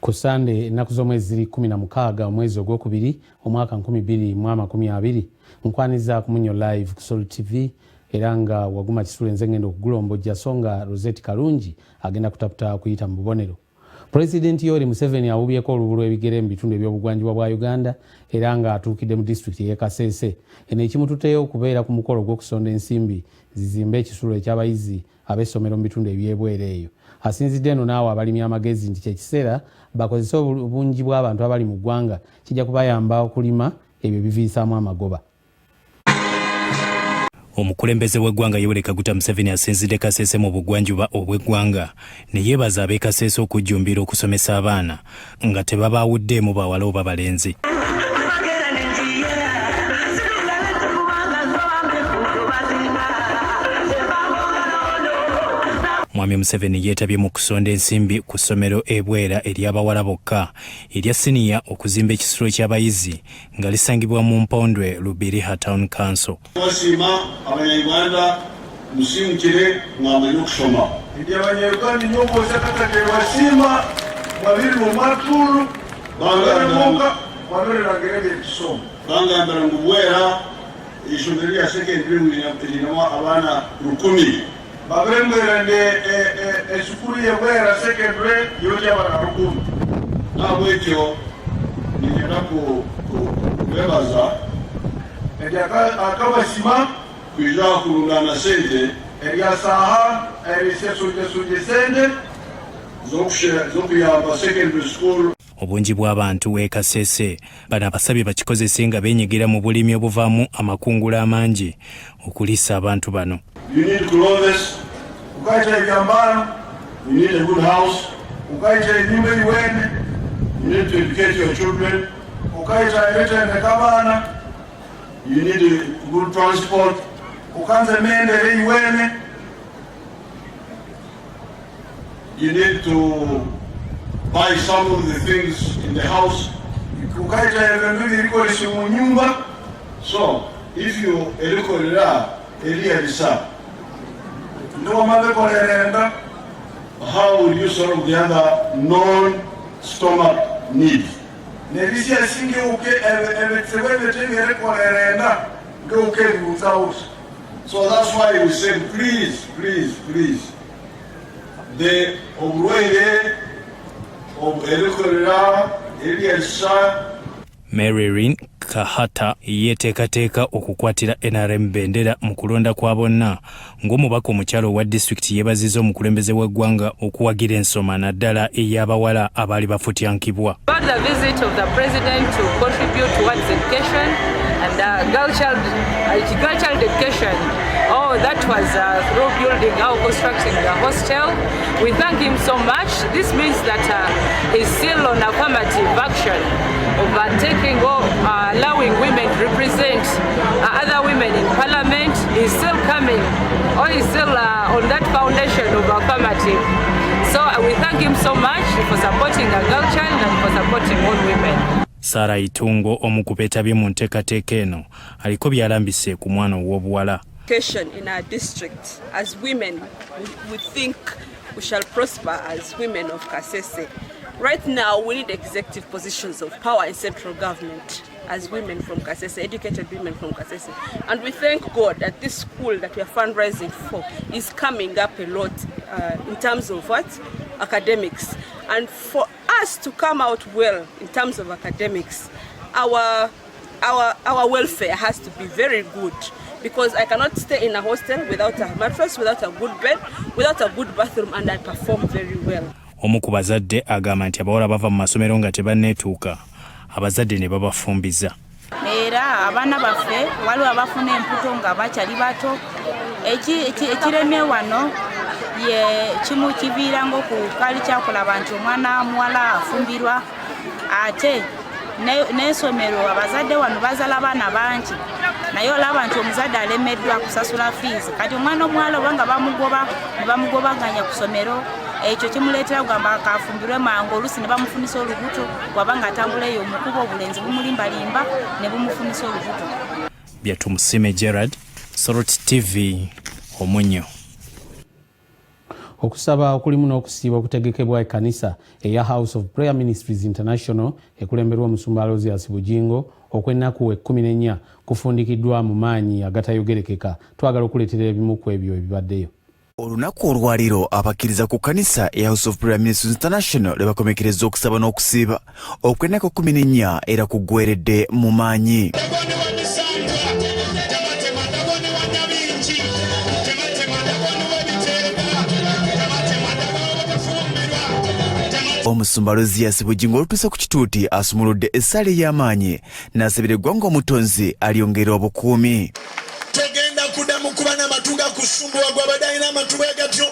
Ku Sunday ennaku z'omwezi 16 omwezi ogwokubiri omwaka 2020 nkwaniza ku Omunnyo live ku Sol TV era nga waguma kisule nze ngenda okugulomboja songa Rosette Kalungi agenda kutaputa kuyita mu bubonero. President Yoweri Museveni awubyeko olubu lw'ebigere mu bitundu eby'obugwanjuba bwa Uganda era nga atuukidde mu district y'e Kasese. Eno ekimututeyo okubeera ku mukolo gw'okusonda ensimbi zizimbe ekisulo eky'abayizi ab'essomero mu bitundu eby'ebweru eyo. Asinzidde eno naawe abalimi amagezi nti kyekiseera bakozese obungi bw'abantu abali mu ggwanga kijja kubayamba okulima ebyo biviisaamu amagoba. Omukulembeze w'eggwanga Yoweri Kaguta Museveni asinzidde Kasese mu bugwanjuba obw'eggwanga ne yeebaza ab'e Kasese okujjumbira okusomesa abaana nga tebabaawuddeemu bawala oba balenzi. Mwami Museveni yeetabye mu kusonda ensimbi ku ssomero ebwera ery'abawala bokka erya siniya okuzimba ekisulo ky'abayizi nga lisangibwa mu Mpondwe Lubiriha Town Council. Wasiima abanyarwanda musimukire mwamanye okusoma. Ndi abanyarwanda nyoboza katake wasiima babiri mu matulu bangamuka babereragere ekisoma. Bangambira mu bwera ishomero lya secondary lirinamu abaana 10. Babremberende esukuru yebwera secondary yoja bararukumu nabo ekyo nigenda kubebaza akabasima kuija kulungana sente eryasaha erisesuje sente zokuyamba secondary school. Obungi bw'abantu w'e Kasese bano abasabye bakikozese nga beenyigira mu bulimi obuvaamu amakungula amangi okuliisa abantu bano. You need clothes, ukaita ebyambalo, you need a good house, ukaita enyumba iwene, you need to educate your children, ukaita eretende kabana, you need a good transport, ukanze mendere iwene, you need to buy some of the things in the house, ukaita ebendu birikoleshi mu nyumba. So if you elikolera eliyalisa, how will you solve the other non-stomach needs? So that's why we said, please, please, please, the Omunnyo of Elikolera, Eliasa, Maryrin Kahata yeteekateeka okukwatira NRM bendera mu kulonda kwa bonna ng'omubaka omukyalo wa district yeebazizza omukulembeze w'eggwanga okuwagira ensoma naddala ey'abawala abaali bafutyankibwa. About the visit of the president to contribute towards education and girl child education. Oh, that was through building or constructing the hostel. We thank him so much. This means that he's still on affirmative action of taking or allowing women to represent other women in parliament. He's still coming, or he's still on that foundation of affirmative. So we thank him so much for supporting a girl child and for supporting all women. Sara Itungo omukupeetabye mu nteekateeka eno aliko byalambise ku mwana ow'obuwala. In our district, as women, we think we shall prosper as women of Kasese. Right now, we need executive positions of power in central government as women from Kasese, educated women from Kasese. And we thank God that this school that we are fundraising for is coming up a lot in terms of what? Academics. And for us to come out well in terms of academics, our welfare has to be very good. Because I cannot stay in a hostel without a mattress, without a good bed, without a good bathroom, and I perform very well. Omu ku bazadde agamba nti abawala bava mu masomero nga tebanneetuuka abazadde ne babafumbiza. Era abaana baffe waliwo abafuna emputo nga bakyali bato. Ekireme wano ye kimu kiviirango ku kaali kyakulaba nti omwana muwala afumbirwa ate n'essomero abazadde wano bazala abaana bangi naye olaba nti omuzadde alemeddwa kusasula fees kati omwana omuwala obanga bamugoba ne bamugobaganya ku ssomero ekyo kimuleetera kugamba akafumbirwe mangu oluusi ne bamufunisa olubuto wabanga atambula eyo omukuba obulenzi bumulimbalimba ne bumufunisa olubuto. Byatumusime Gerard, Sorot TV, Omunnyo. Okusaba okulimu n'okusiiba okutegekebwa ekkanisa eya House of Prayer Ministries International ekulemberwa omusumba Alozias Bugingo okw'ennaku 14 kufundikiddwa mu maanyi agatayogerekeka. Twagala okuleetera ebimu ku ebyo ebibaddeyo. Olunaku olwaliro abakkiriza ku kkanisa ya House of Prayer Ministries International lwe bakomekereza okusaba n'okusiiba okw'ennaku 14 era kuggweeredde mu maanyi. Omusumba Alozias Bugingo olutuuse ku kituuti asumuludde essaala ey'amaanyi n'asabira eggwanga omutonzi alyongera obukuumi. Togenda kuddamu kuba n'amatu ga kusumbwa gw'abadde alina amatu bwe gatyo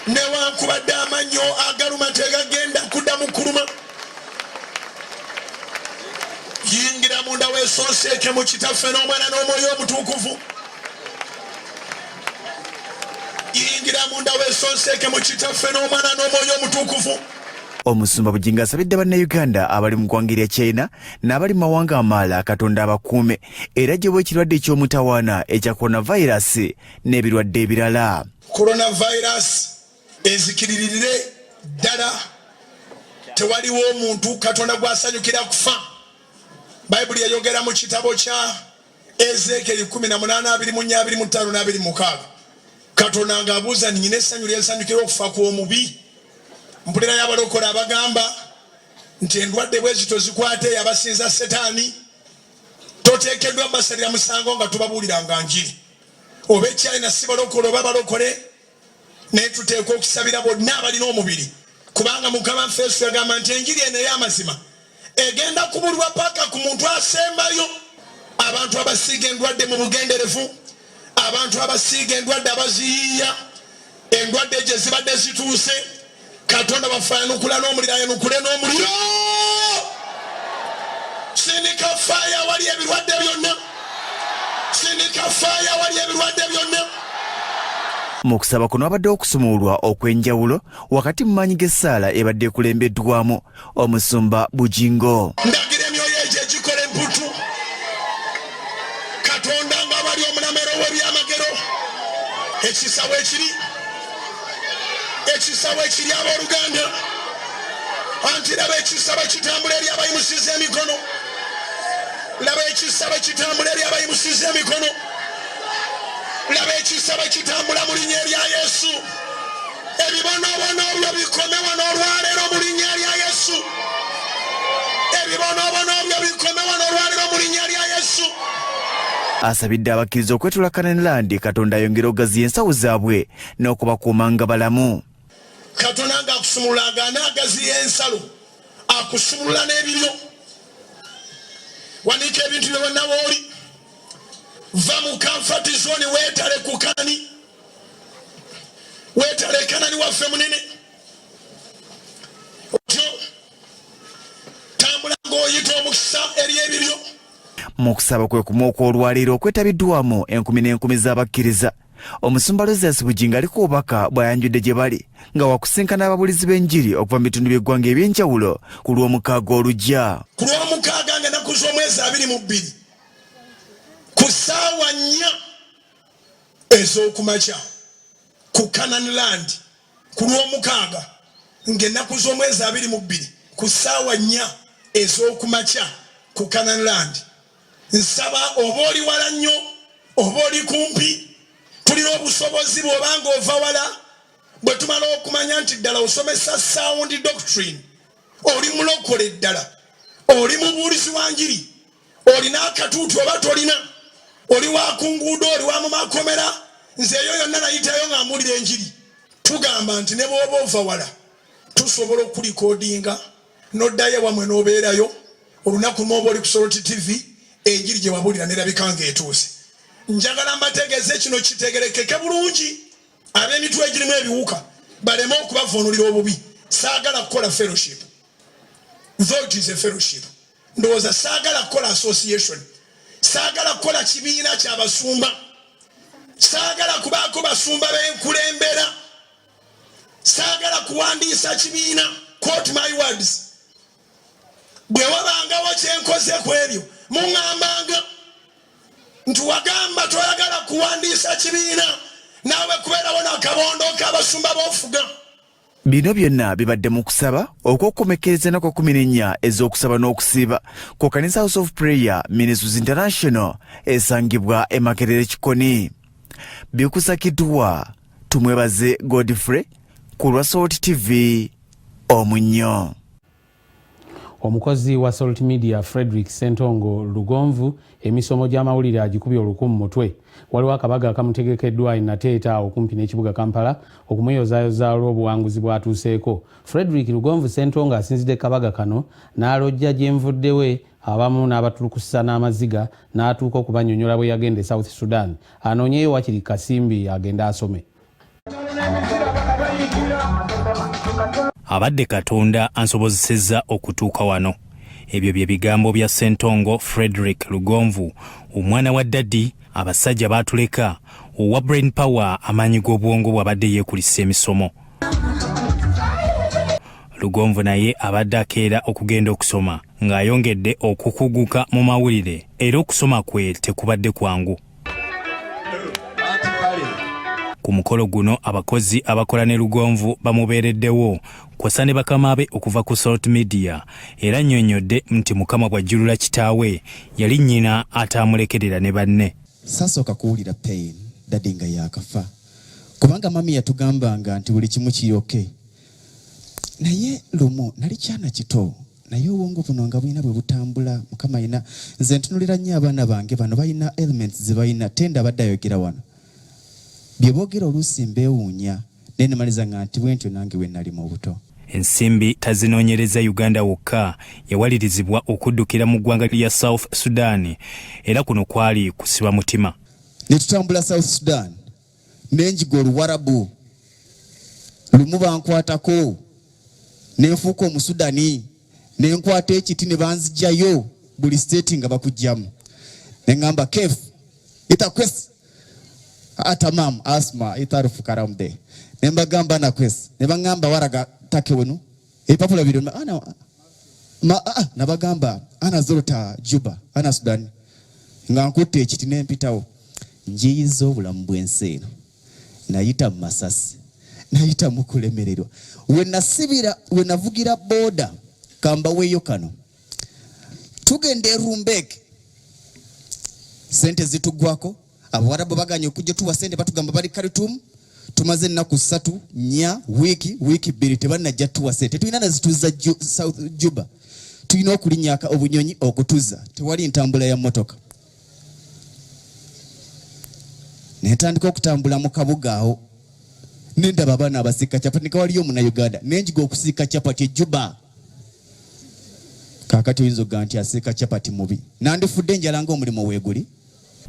newankubadde amannyo agaluma tegagenda kuddamu kuluma. Yingira munda weesonseeke mu Kitaffe n'Omwana n'Omwoyo Omutukuvu. Yingira munda weesonseeke mu Kitaffe n'Omwana n'Omwoyo Omutukuvu. Omusumba Bugingo asabidde bannayuganda abali mu ggwanga erya China n'abali mu mawanga amaala Katonda abakuume era gye ekirwadde eky'omutawaana ekya coronavirus n'ebirwadde ebirala. Coronavirus ezikiririre ddala tewaliwo omuntu Katonda gw'asanyukira kufa. Bayibuli yayogera mu kitabo kya Ezekiel 18:25-26. Katonda ng'abuuza nnyina essanyu lyensanyukira okufa kw'omubi. Mpulira y'abalokole abagamba nti endwadde bwe zito zikwate abasinza Setaani. Toteekeddwa basalira musango nga tubabuuliranga njiri. Oba ekyalina si balokole oba balokole naye tuteekwa okusabira bonna abalina omubiri. Kubanga Mukama Yesu yagamba nti enjiri eno ey'amazima egenda kubulwa paka ku muntu asembayo. Abantu abasiiga endwadde mu bugenderevu, abantu abasiiga endwadde abaziyiiya, endwadde gye zibadde zituuse, Katonda bafaanukula n'omuliro ayanukule n'omuliro. Sindika faya wali ebirwadde byonna. Sindika faya wali ebirwadde byonna. Mu kusaba kuno abadde okusumululwa okw'enjawulo wakati mu maanyi g'essaala ebadde ekulembeddwamu omusumba Bugingo. Ndagira emyoyo egyo egikola emputu. Katonda nga bali omunamero w'ebyamagero. Ekisawo ekiri abooluganda. Anti laba ekisabo kitambula eri abayimusiza emikono. Laba ekisabo kitambula eri abayimusiza emikono. Laba ekisabo kitambula mu linnya erya Yesu. Ebibonoobono byo bikome wano olwaleero mu linnya erya Yesu. Ebibonoobono byo bikome wano olwaleero mu linnya erya Yesu. Asabidde abakkiriza okwetula Kananland Katonda ayongere ogaziya ensawo zaabwe n'okubakuuma nga balamu. Katonda ng'akusumulanga n'agaziya ensalo akusumulula n'ebiryo. Wanika ebintu byo bonna w'oli. Va mu comfort zone weetale ku Kanani. Weetale Kanani waffe munene. Otyo tambula ng'oyita omukisa eri ebiryo. Mu kusaba kwe kumu okw'olwaleero okwetabiddwamu enkumi n'enkumi z'abakkiriza. Omusumba Alozias Bugingo aliko obubaka bw'ayanjudde gye bali nga wakusinkana ababulizi b'enjiri okuva mu bitundu by'eggwanga eby'enjawulo ku lw'omukaaga olujja. Ku lw'omukaaga ng'ennaku z'omwezi 22 ku ssaawa 4 ez'okumakya ku Kananland ku lw'omukaaga ng'ennaku z'omwezi 22 ku ssaawa 4 ez'okumakya ku Kananland. Nsaba oba oli wala nnyo oba oli kumpi tulina obusobozi bw'obanga ova wala bwe tumala okumanya nti ddala osomesa sound doctrine, oli mulokole ddala, oli mubuulizi wa njiri, olina akatuuti oba tolina, oli wa ku nguudo, oli wa mu makomera, nze eyo yonna nayitayo nga mbuulira enjiri. Tugamba nti ne bw'oba ova wala tusobola okulikoodinga n'oddayo wamwe n'obeerayo olunaku n'oba oli ku Soroti TV enjiri gye wabuulira nerabika ng'etuuse. Njagala mbategeeze kino kitegerekeke bulungi. Ab'emitwe egirimu ebiwuka baleme okubavuunulira obubi. Saagala kukola fellowship. Though it is a fellowship. Ndowooza saagala kukola association. Saagala kukola kibiina ky'abasumba. Saagala kubaako basumba b'enkulembera. Saagala kuwandiisa kibiina. Quote my words. Bwe wabangawo kyenkoze ku ebyo muŋŋambanga nti wagamba toyagala kuwandiisa kibiina nawe kubeerawo n'akabondo k'abasumba b'ofuga. Bino byonna bibadde mu kusaba okwokomekereza ennaku 14 ez'okusaba n'okusiiba ku Kanisa House of Prayer Ministries International esangibwa e Makerere Kikoni. Bikusakiddwa tumwebaze Godfrey ku lwa Salt TV Omunnyo. Omukozi wa Salt Media Frederick Sentongo Lugonvu emisomo gy'amawulire agikubye oluku mu mutwe. Waliwo akabaga akamutegekeddwa Nateeta okumpi n'ekibuga Kampala okumweyozayoza olw'obuwanguzi bw'atuuseeko. Frederick Lugonvu Sentongo asinzidde kabaga kano n'alojja gye nvuddewe abamu n'abatulukusa n'amaziga n'atuuka okubanyonyola bwe yagenda e South Sudan. Anoonyeyo wakiri Kasimbi agenda asome. Abadde Katonda ansobozesezza okutuuka wano. Ebyo bye bigambo bya Sentongo Frederick Lugonvu, omwana wa Daddy, abasajja baatuleka, owa Brain Power, amaanyi g'obwongo bw'abadde yeekulisa emisomo. Lugonvu naye abadde akeera okugenda okusoma, ng'ayongedde okukuguka mu mawulire, era okusoma kwe tekubadde kwangu. Ku mukolo guno abakozi abakola ne Lugonvu bamubeereddewo kwasa ne bakama be okuva ku Salt Media, era nnyonnyodde nti Mukama bw'ajjulula kitaawe yali nnyina ataamulekerera ne banne. Sasooka kuwulira pain Daddy nga yaakafa, kubanga mami yatugambanga nti buli kimu kiyoke. Naye lumu nali kyana kito, naye obwongo buno nga bulina bwe butambula. Mukama alina, nze ntunulira nnyo abaana bange bano balina elements ze balina. Tenda abadde ayogera wano bye boogera oluusi mbeewuunya, naye nemaliza nga nti bwentyo nange we nali mu buto. Ensimbi tazinoonyereza Uganda wokka, yawalirizibwa okuddukira mu ggwanga lya South Sudan, era kuno kwali kusiba mutima. Ne tutambula South Sudan, n'enjiga oluwarabu, lumu bankwatako, ne nfuuka Omusudani, ne nkwata ekiti ne banzijjayo buli state nga bakujjamu. Ne ngamba kef itakwesi atamam asma itarufu karamde. Ne mbagamba nakwesi, ne bangamba waraga take wenu epapula bidon ana nabagamba ana zorota Juba ana Sudan nga nkutte ekiti ne mpitawo. Njiyiza obulamu bw'ensi eno, nayita mu masasi, nayita mu kulemererwa, we nasibira, we navugira boda kamba weyo kano tugende Rumbeke, sente zitugwako, abawarabu baganye okujja tuwa sente batugamba bali Khartoum. Tumaze ennaku 3 4 wiki 2 tebanajja tuwa sente. Tulina nazituza South Juba, tulina okulinnyaka obunyonyi okutuza, tewali ntambula ya motoka. Netandika okutambula mu kabuga awo, nendaba abaana abasika chapati, nika waliyo muna Uganda nenjiga okusika chapati Juba. Kakati oyinza okuga nti asika chapati mubi, nandifudde enjala ng'omulimo weeguli.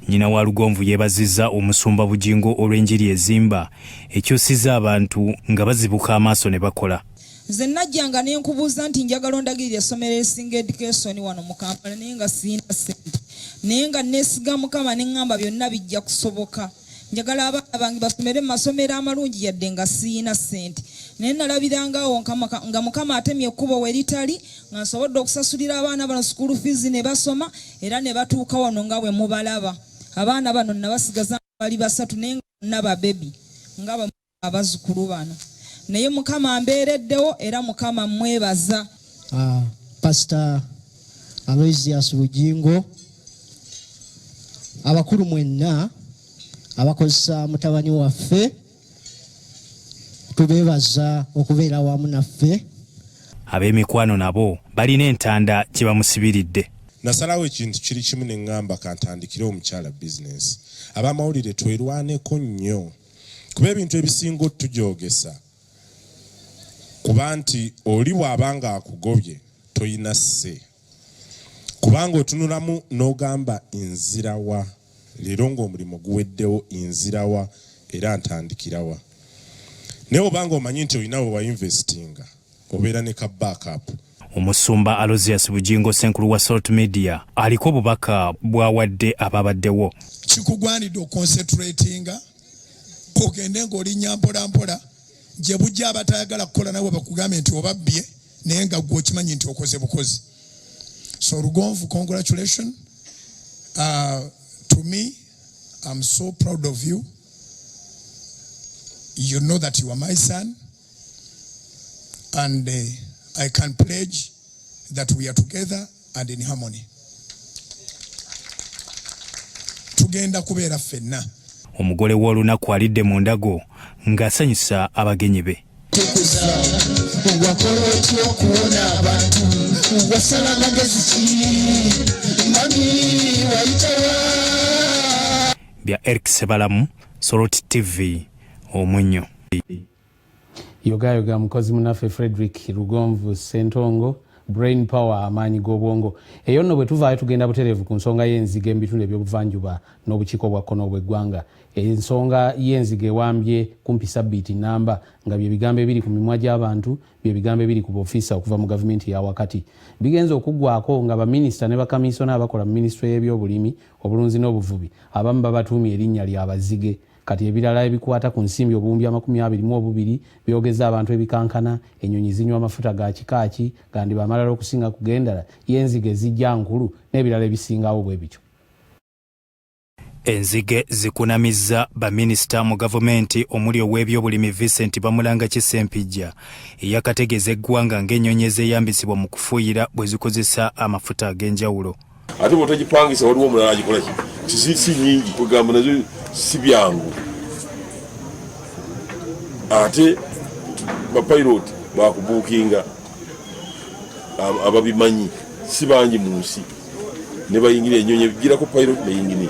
Nyina wa Lugonvu yeebazizza omusumba Bujingo olw'enjiri ezimba ekyusiza abantu nga bazibuka amaaso ne bakola. Nze najjanga ne nkubuuza nti njagala ondagirira essomero erisinga education wano mu Kampala, naye nga sirina ssente, naye nga neesiga Mukama ne ŋŋamba byonna bijja kusoboka. Njagala abaana bange basomere mu masomero amalungi yadde nga sirina ssente, naye nalabirangawo nga Mukama atemye ekkubo we litali, nga nsobodde okusasulira abaana bano school fees ne basoma era ne batuuka wano nga bwe mubalaba. Abaana bano nabasigaza bali 3 naye nga babebi nga abazzukulu bano, naye Mukama ambeereddewo era Mukama mwebaza. Pastor Aloysius Bujingo, abakulu mwenna abakozesa mutabani waffe, tubeebaza okubeera wamu naffe. Ab'emikwano nabo balina entanda gye bamusibiridde. Nasalawo ekintu kiri kimu ne ŋŋamba kantandikire omukyala business. Abamawulire twerwaneko nnyo kuba ebintu ebisinga otujoogesa, kuba nti oli bw'abanga akugobye toyina sse, kubanga otunulamu n'ogamba nzirawa, leero ng'omulimu guweddewo nzirawa era ntandikirawa. Naye obanga omanyi nti olina we wainvestinga obeera ne ka backup. Omusumba Aloysius Bujingo Senkulu wa Salt Media aliko obubaka bw'awadde ababaddewo. Kikugwanidde oconcentratinga, ogende ng'olinnya mpolampola, gye bujja abatayagala kukola nawe bakugambe nti obabbye naye nga gwe okimanyi nti okoze bukozi. So Lugonvu, congratulations. To me, I'm so proud of you. You know that you are my son, and I can pledge that we are together and in harmony. Tugenda kubeera ffenna. Omugole w'olunaku alidde mu ndago ng'asanyusa abagenyi be. Bya Eric Sebalamu, Soroti TV, Omunnyo. Yoga mukozi munaffe Frederick Rugomvu Ssentongo, brain power amaanyi g'obwongo. Eyo nno bwe tuvaayo tugenda butereevu ku nsonga y'enzige mu bitundu eby'obuvanjuba n'obukiiko bwa kkono bw'eggwanga. Ensonga y'enzige ewambye kumpi sabbiiti namba nga bye bigambo ebiri ku mimwa gy'abantu, bye bigambo ebiri ku b'ofiisa okuva mu gavumenti ya wakati. Bigenze okuggwako nga baminisita ne bakamisona abakola mu minisitule y'ebyobulimi, obulunzi n'obuvubi abamu babatuumye erinnya lya bazige. Kati ebirala ebikwata ku nsimbi obuwumbi 22 byogeza abantu ebikankana, ennyonyi zinywa amafuta ga kikaaki, kandi bamalala okusinga kugendala y'enzige zijja nkulu n'ebirala ebisingawo bwe bityo. Enzige zikunamizza baminisita mu gavumenti omuli ow'ebyobulimi Vincent Bamulanga Kisempijja eyakategeeza eggwanga ng'ennyonyi ezeeyambisibwa mu kufuuyira bwe zikozesa amafuta ag'enjawulo. Ate bw'otagipangisa waliwo omulala agikola ki si nyingi kugamba nazo si byangu. Ate bapayiroti bakubuukinga ababimanyi si bangi mu nsi ne bayingira ennyonyi ebigirako payiroti bayingine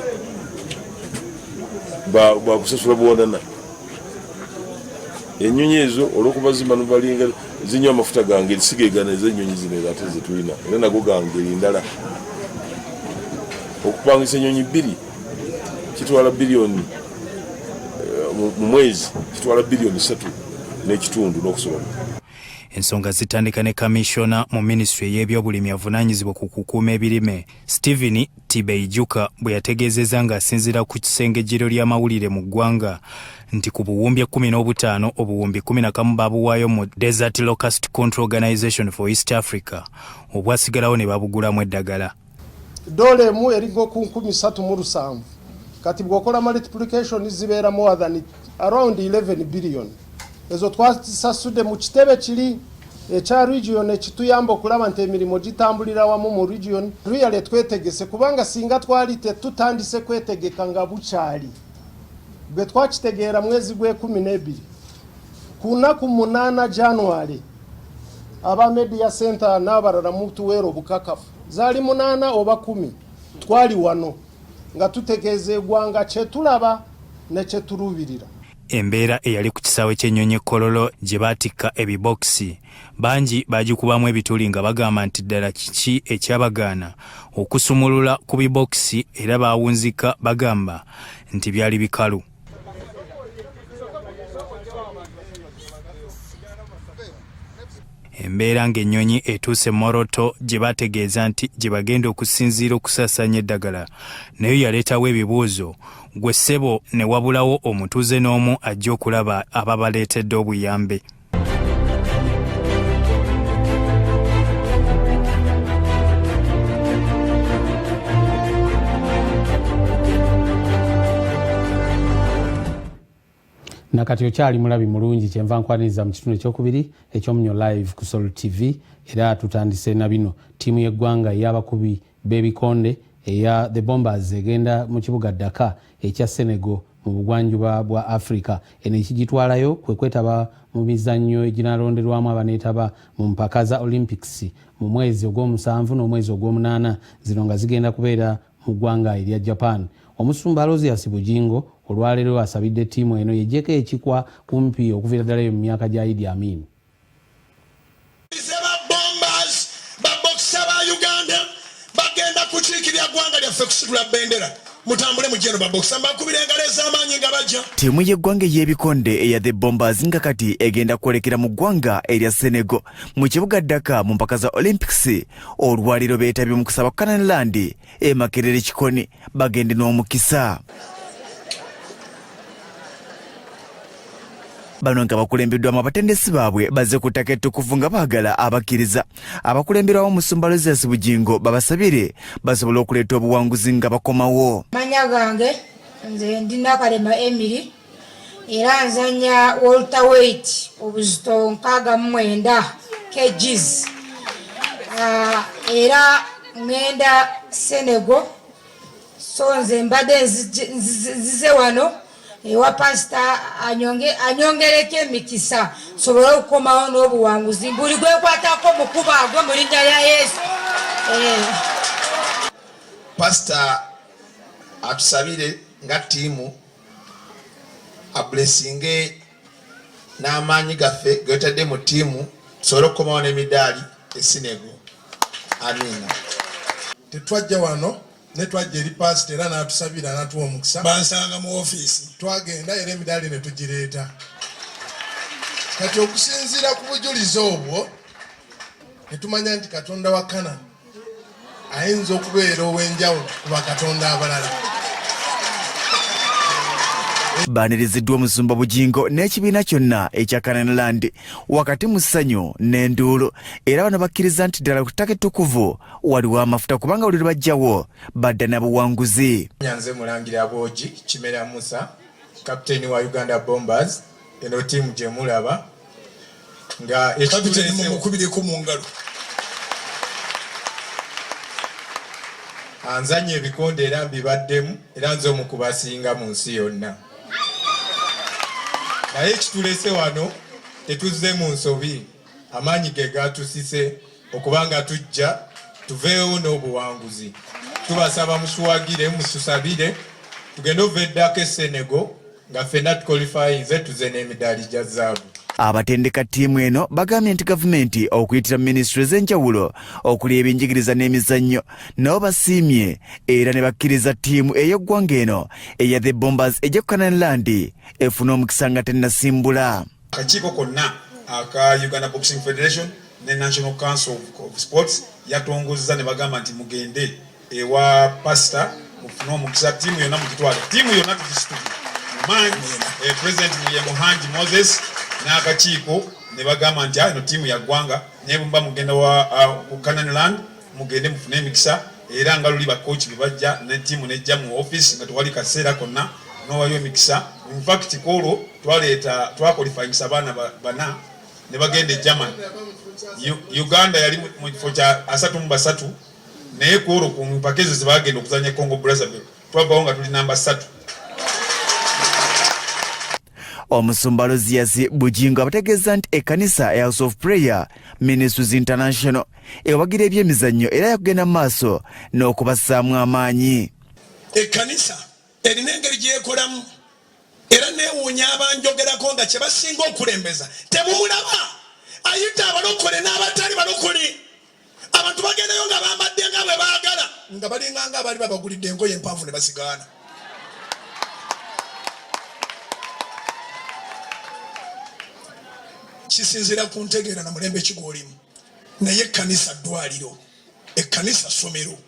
bakusasula buwanana. Ennyonyi ezo olw'okuba zimanu balinga zinywa amafuta gange zisigegana ez'ennyonyi zino ate zetulina era nago gange endala. Okupangisa ennyonyi 2 kitwala biliyoni mu mwezi, kitwala biliyoni 3 n'ekitundu n'okusobola. Ensonga zitandika ne kamishona mu ministry y'ebyobulimi avunaanyizibwa ku kukuuma ebirime Stephen Tibeijuka bwe yategeezezza ng'asinziira ku kisengejjero ly'amawulire mu ggwanga nti ku buwumbi 15 obuwumbi 11 babuwaayo mu Desert Locust Control Organization for East Africa obwasigalawo ne babugulamu eddagala. Dole mu erigo ku 37 kati bwokola multiplication zibeera more than around 11 billion. Ezo twasasude mu kitebe kiri ekya region ekituyamba okulaba nti emirimu gitambulira wamu mu region. Really twetegese kubanga singa twali tetutandise kwetegeka nga bukyali. Bwe twakitegeera mwezi gwe 12 ku nnaku 8 January aba media center n'abalala mu tuweero bukakafu zaali 8 oba 10 twali wano nga tutegeeza eggwanga kye tulaba ne kye tuluubirira. Embeera eyali ku kisaawe ky'ennyonyi Kololo gye baatikka ebibokisi bangi bagikubamu ebituli nga bagamba nti ddala kiki ekyabagaana okusumulula ku bibokisi era baawunzika bagamba nti byali bikalu. Embeera ng'ennyonyi etuuse Moroto gye bategeeza nti gye bagenda okusinziira okusaasaanya eddagala naye yaleetawo ebibuuzo gwe ssebo ne wabulawo omutuuze n'omu ajja okulaba ababaleetedde obuyambe. Nakati okyali mulabi mulungi kyenva nkwaniriza mu kitundu ekyokubiri eky'Omunnyo live ku Sol TV era tutandise na bino. Ttiimu y'eggwanga ey'abakubi b'ebikonde eya The Bombers egenda mu kibuga Dakar ekya Senegal mu bugwanjuba bwa Africa. Eno ekigitwalayo kwe kwetaba mu mizannyo eginaalonderwamu abaneetaba mu mpaka za Olympics mu mwezi ogw'omusanvu n'omwezi ogw'omunaana, zino nga zigenda kubeera mu ggwanga erya Japan. Omusumba Alozias Bujingo olwaleero asabidde ttiimu eno yeggyeko ekikwa kumpi okuviira ddala eyo mu myaka gya Idi Amin. Babokisa ba Uganda bagenda kukiikirira ggwanga lyaffe kusitula bendera. Mutambule mujeno babokisa mbakubira engalo ez'amaanyi nga bajja. Ttiimu y'eggwanga ey'ebikonde eya The Bombers nga kati egenda kwolekera mu ggwanga erya Senegal mu kibuga Dakar mu mpaka za Olympics. Olwaliro beetabye mu kusaba Canaan Land Makerere Kikoni bagende n'omukisa. Bano nga bakulembeddwamu abatendesi baabwe bazze ku ttaka ettukuvu nga baagala abakkiriza abakulemberwamu Omusumba Alozias Bujingo babasabire basobole okuleeta obuwanguzi nga bakomawo. Manya gange nze ndi Nakalema Emily era nzanya welterweight obuzito 69 kgs. Era ngenda Senegal, so nze mbadde nzize wano ewa pasita anyongereko emikisa sobole okukomawo n'obuwanguzi buli gwekwatako mukuba agwe mu linnya lya Yesu. Pasita atusabire nga tiimu abulesinge n'amaanyi gaffe getadde mu tiimu tusobole okukomawo n'emidaali e Senegal. Amina. Tetwajja wano ne twajja eri pasita era n'atusabira n'atuwa omukisa. Bansanga mu ofiisi. Twagenda era emidaali ne tugireeta. Kati okusinziira ku bujulizi obwo ne tumanya nti Katonda wa Kanani ayinza okubeera ow'enjawulo ku bakatonda abalala. Baaniriziddwa Omusumba Bugingo n'ekibiina kyonna ekya Kananiland wakati mu ssanyu n'enduulu, era bano bakkiriza nti ddala ku ttaka ettukuvu waliwo amafuta kubanga buli lwe bajjawo badda na buwanguzi. Nyanze Mulangira Bwogi Kimera Musa, kapiteeni wa Uganda Bombers, eno ttiimu gye mulaba nga kapiteeni mumukubireko mu ngalo. Anzanye ebikonde era mbibaddemu era nze omu kubasinga mu nsi yonna. Naye kitulese wano tetuzze mu nsobi, amaanyi ge gatusise okubanga tujja tuveewo n'obuwanguzi. Tubasaba mutuwagire mutusabire tugende ova eddako e Senegal nga ffenna tukolifayinze tuze n'emidaali gya zaabu. Abatendeka ttiimu eno bagambye nti gavumenti okuyitira minisitule ez'enjawulo okuli ebyenjigiriza n'emizannyo nabo basiimye era ne bakkiriza ttiimu ey'eggwanga eno eya The Bombers ejja ku Kananiland efuna omukisa nga tennasimbula. Akakiiko konna aka Uganda Boxing Federation ne National Council of Sports yatongozza ne bagamba nti mugende ewa pasita mufune omukisa ttiimu yonna mugitwale. Ttiimu yonna tugisituke mumanyi President Muhanji Moses n'akakiiko ne bagamba nti eno ttiimu ya ggwanga naye bumba mugenda wa Kananiland mugende mufune emikisa era nga luli bakooki bebajja ne ttiimu nejja mu office nga tewali kaseera konna n'owayo emikisa. In fact koolo twakolifayingisa abaana bana ne bagenda e Germany. Uganda yali mu kifo kya 33 naye koolo ku mpaka ezo zebagenda okuzanya Congo Brazzaville twavawo nga tuli namba 3. Omusumba Aloysius Bugingo abategeeza nti ekkanisa ya House of Prayer Ministries International ewagira ebyemizannyo era yakugenda mu maaso n'okubassaamu amaanyi. Ekkanisa erina engeri gyekolamu era neewuunya abanjogerako nga kye basinga okulembeza temumulaba ayita abalokole n'abatali balokole. Abantu bagendayo nga bambadde nga bwe baagala nga balinganga abali babagulidde engoye empanvu ne basigaana. Kisinzira ku ntegeera na mulembe kigolimu naye ekkanisa ddwaliro, ekkanisa ssomero,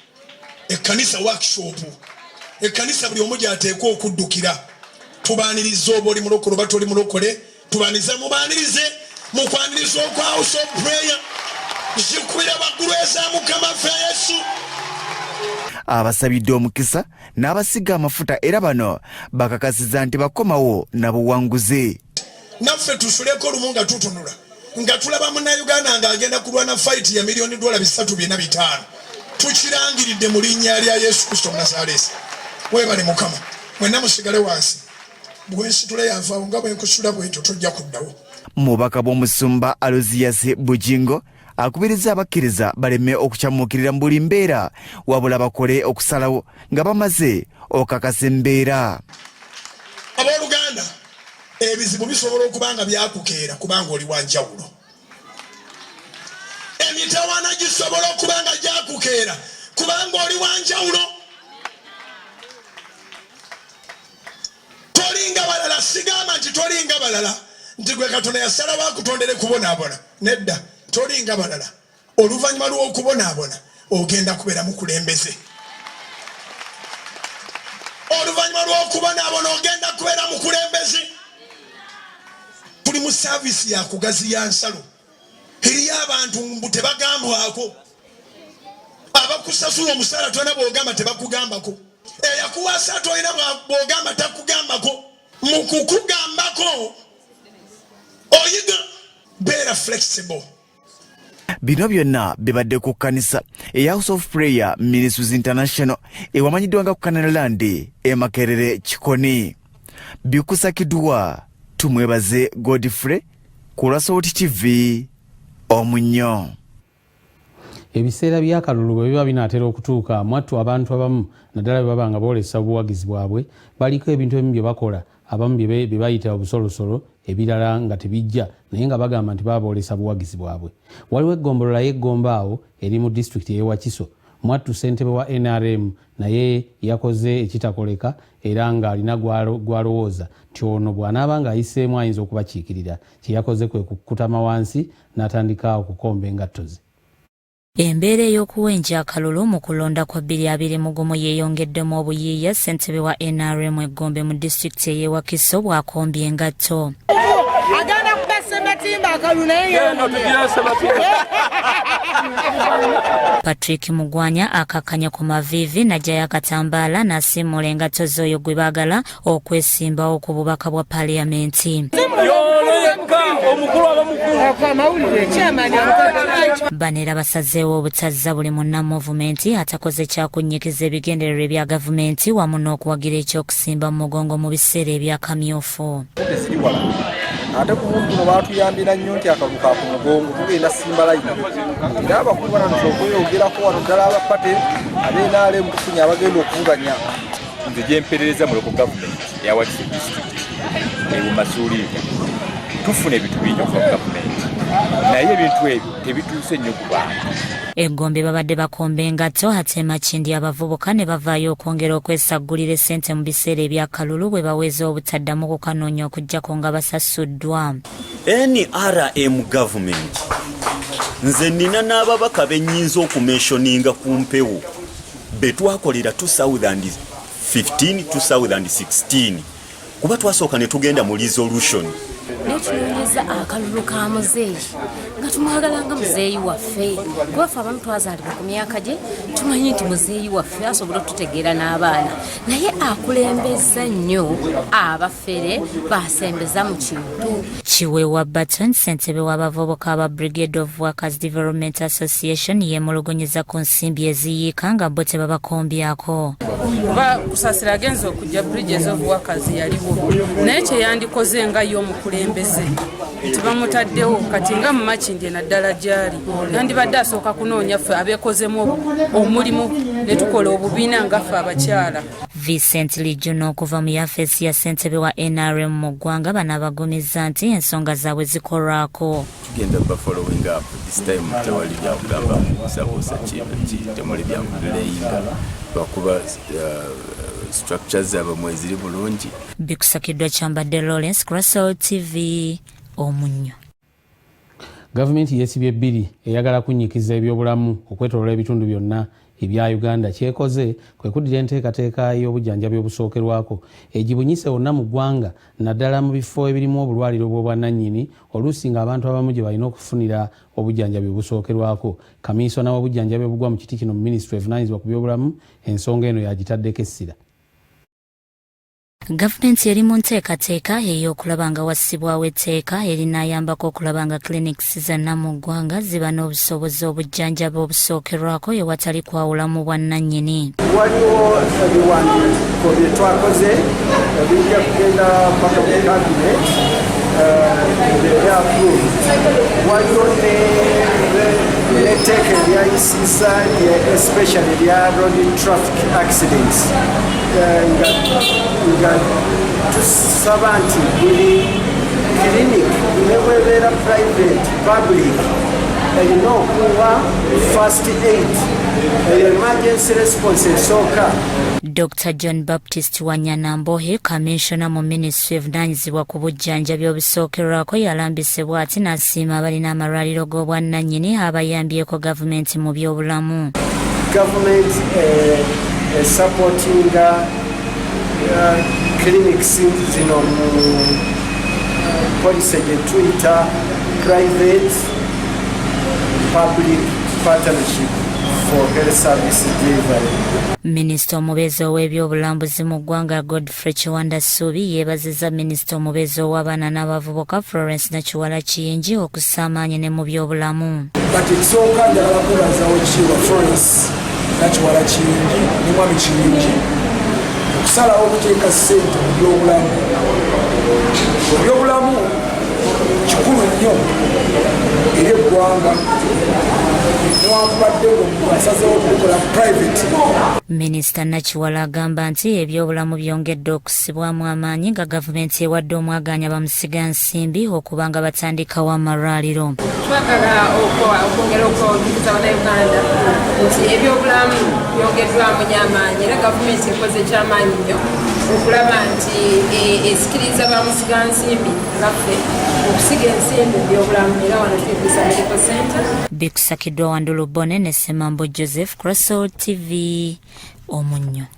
ekkanisa workshop, ekkanisa buli omu gy'ateekwa okuddukira. Tubaaniriza oba oli mulokole oba toli mulokole, tubaaniriza mubaanirize mu kwaniriza okwa House of Prayer zikubira baggulu eza Mukama ffe Yesu. Abasabidde omukisa n'abasiga amafuta era bano bakakasiza nti bakomawo na buwanguzi. Naffe tusuleko olumu nga tutunula nga tulaba Munnayuganda ng'agenda kulwana fight ya $3 million 405. Tukirangiridde mu linnya lya Yesu Kristo Munazaalesi. Weebale Mukama, mwenna musigale wansi. Bwensitula yanvaawo nga bwe nkusula bwentyo tojja kuddawo. Mubaka bw'Omusumba Aloysius Bugingo akubiriza abakkiriza baleme okukyamuukirira mu buli mbeera wabula bakole okusalawo nga bamaze okakasa embeera. Abooluganda ebizibu bisobola okubanga byakukeera kubanga oli wanjawulo. Emitawaana gisobola okubanga gyakukeera kubanga oli wanjawulo. Tolinga balala, sigamba nti tolinga balala nti gwe Katonda yasalawo akutondere kubonaabona. Nedda, tolinga balala. Oluvannyuma lw'okubonaabona ogenda kubeera mukulembeze. Oluvannyuma lw'okubonaabona ogenda kubeera mukulembeze. Tuli mu saavisi ya kugaziya nsalo. Eriyo abantu mbu tebagambwako. Abakusasula omusaala tolina bw'ogamba tebakugambako. Eyakuwasa tolina bw'ogamba takugambako. mukukugambako oyiga beera flexible. Bino byonna bibadde ku kkanisa House of Prayer Ministries International ewamanyiddwa nga ku Kanaland e Makerere Kikoni. Bikusakiddwa tumwebaze Godfrey ku Ssentebe TV Omunnyo. Ebiseera by'akalulu bwe biba binaatera okutuuka mwattu abantu abamu naddala bwe baba nga boolesa obuwagizi bwabwe baliko ebintu ebimu bye bakola abamu bye bayita obusolosolo ebirala nga tebijja naye nga bagamba nti baba boolesa buwagizi bwabwe. Waliwo eggombolola y'eggomba awo eri mu disitulikiti y'e Wakiso. Mwattu ssentebe wa NRM naye yakoze ekitakoleka era ng'alina gw'alowooza nti ono bw'anaaba ng'ayiseemu ayinza okubakiikirira. Kye yakoze kwe kukutama wansi n'atandika okukomba engatto ze. Embeera ey'okuwenja akalulu mu kulonda kwa 2021 yeeyongeddemu obuyiiya. Ssentebe wa NRM Egombe mu disitulikiti ey'e Wakiso bw'akombye engatto. Agenda kubessa matimba akalulu naye Patrick Mugwanya akakanya ku mavivi najjayo akatambaala n'asiimula engatto z'oyo gwe baagala okwesimbawo ku bubaka bwa paaliyamenti. Banera basazeewo obutazza buli munna movumenti atakoze kyakunnyikiza ebigendererwa ebya gavumenti wamu n'okuwagira ekyokusimba mu mugongo mu biseera ebyakamyufu. Ate ku muntu no batuyambira nnyo nti akalulu ka ku mugongo tugenda simba layini era abakulu bananza okweyogerako wano ddala abapate ab'NRM tufunye abagenda okuvuganya. Nze gyemperereza mu local government eya Wakiso district ebu masuulirwa tufuna ebintu bingi okuva ku gavumenti naye ebintu ebyo tebituuse nnyo ku bantu. Egombe babadde bakomba engatto ate Makindi abavubuka ne bavaayo okwongera okwesaggulira ssente mu biseera ebyakalulu bwe baweeza obutaddamu kukanoonya okuggyako nga basasuddwa. NRM government nze nina n'ababaka bennyinza okumentioninga ku mpewo be twakolera 2015-2016 kuba twasooka ne tugenda mu resolution. Netunyongeza akalulu ka muzeeyi nga tumwagala nga muzeeyi waffe kuba ffe abamu twazaalibwa ku myaka gye tumanyi nti muzeeyi waffe asobola okututegeera n'abaana naye akulembeza nnyo abafere basembeza mu kintu. Kiweewa Baton ssentebe w'abavubuka aba Brigade of Workers Development Association yemulugunyeza ku nsimbi eziyiika nga bo tebabakombyako. Kuba Kusasira agenza okujja Bridges of Workers yaliwo naye kye yandikoze nga y'omukulembeze nti bamutaddewo kati nga mu Makindi naddala gyali yandibadde asooka kunoonya ffe abeekozemu omulimu ne tukola obubiina nga ffe abakyala. Vincent Lijuno okuva mu yafeesi ya ssentebe wa NRM mu ggwanga banabagumizza nti ensonga zaabwe zikolwako. Tugenda ba following up this time tewali byakugamba musabuusa temuli byakulayinga lwakuba structures abamwe ziri bulungi. Bikusakiddwa kyambadde Lawrence ku Ssentebe TV Omunnyo. Gavumenti yeesibye bbiri eyagala kunnyikiza ebyobulamu okwetooloola ebitundu byonna ebya Uganda. Kyekoze kwe kuddira enteekateeka y'obujjanjabi obusookerwako egibunyise wonna mu ggwanga naddala mu bifo ebirimu obulwaliro bw'obwannannyini oluusi ng'abantu abamu gye balina okufunira obujjanjabi obusookerwako. Kamiisona w'obujjanjabi obugwa mu kiti kino mu Ministry evunaanyizibwa ku byobulamu ensonga eno yagitaddeko essira. Gavumenti eri mu nteekateeka ey'okulaba nga wassibwawo etteeka erinaayambako okulaba nga clinics zonna mu ggwanga ziba n'obusobozi obujjanjabi obusookerwako ewatali kwawula mu bwannannyini. Waliwo ebiwandiiko bye twakoze ebijja kugenda mpaka mu cabinet era approved. Waliwo n'etteeka eryayisiisa especially erya road traffic accidents nga tusaba nti buli clinic ne bwebeera private public erina okuwa first aid emergency response esooka. Dr. John Baptist Wanyanambohe, Commissioner mu Ministry evunaanyizibwa ku bujjanjabi obusookerwako yalambise bw'ati n'asiima abalina amalwaliro g'obwannannyini abayambyeko gavumenti mu byobulamu. Government supportinga clinics zino mu policy gye tuyita private public partnership for health service delivery. Minisita omubeezi ow'ebyobulambuzi mu ggwanga Godfrey Kiwanda Ssuubi yeebazizza minisita omubeezi ow'abaana n'abavubuka Florence Nakiwala Kiyingi okussa amaanyi ne mu byobulamu. Kati nsooka njagala kwebaza Oweekitiibwa Florence Nakiwala Kiyingi ne mwami Kiyingi okusalawo okuteeka ssente mu byobulamu. Ebyobulamu kikulu nnyo eri eggwanga newankubadde ng'omuntu asazeewo okukola private. Minisita Nakiwala agamba nti ebyobulamu byongedde okusibwamu amaanyi nga gavumenti ewadde omwaganya bamusiga nsimbi okuba nga batandikawo amalwaliro. Twagala okwongera okujukiza bannayuganda nti ebyobulamu byongeddwamu ny'amaanyi era gavumenti ekoze ky'amaanyi nnyo okulaba nti esikiriza bamusiga nsimbi ngaffe okusiga ensimbi mu byobulamu era wano tuyigisa medical center. Bikusakidwa Wandulu Bone ne Ssemambo Joseph, Crossroad TV, Omunnyo.